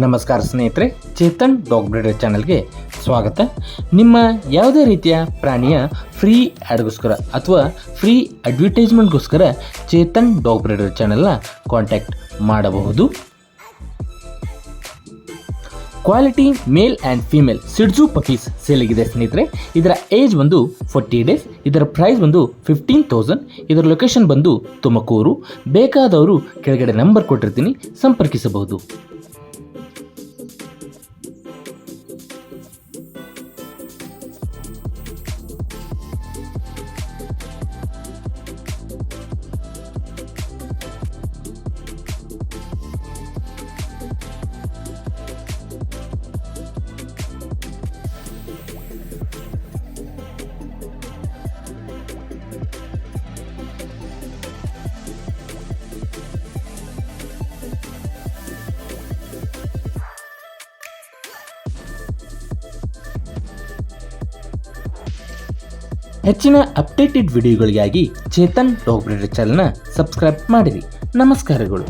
ನಮಸ್ಕಾರ ಸ್ನೇಹಿತರೆ, Chetan dog breeder ಚಾನಲ್ಗೆ ಸ್ವಾಗತ. ನಿಮ್ಮ ಯಾವುದೇ ರೀತಿಯ ಪ್ರಾಣಿಯ ಫ್ರೀ ಆ್ಯಡ್ಗೋಸ್ಕರ ಅಥವಾ ಫ್ರೀ ಅಡ್ವರ್ಟೈಸ್ಮೆಂಟ್ಗೋಸ್ಕರ ಚೇತನ್ ಡಾಗ್ ಬ್ರೀಡರ್ ಚಾನಲ್ನ ಕಾಂಟ್ಯಾಕ್ಟ್ ಮಾಡಬಹುದು. ಕ್ವಾಲಿಟಿ ಮೇಲ್ ಆ್ಯಂಡ್ ಫೀಮೇಲ್ ಸಿಡ್ಜು ಪಪೀಸ್ ಸೇಲಿಗಿದೆ ಸ್ನೇಹಿತರೆ. ಇದರ ಏಜ್ ಬಂದು 40 ಡೇಸ್. ಇದರ ಪ್ರೈಸ್ ಬಂದು 15,000. ಇದರ ಲೊಕೇಶನ್ ಬಂದು ತುಮಕೂರು. ಬೇಕಾದವರು ಕೆಳಗಡೆ ನಂಬರ್ ಕೊಟ್ಟಿರ್ತೀನಿ, ಸಂಪರ್ಕಿಸಬಹುದು. ಹೆಚ್ಚಿನ ಅಪ್ಡೇಟೆಡ್ ವಿಡಿಯೋಗಳಿಗಾಗಿ ಚೇತನ್ ಡಾಗ್ ಬ್ರೀಡರ್ ಚಾನಲ್ನ ಸಬ್ಸ್ಕ್ರೈಬ್ ಮಾಡಿರಿ. ನಮಸ್ಕಾರಗಳು.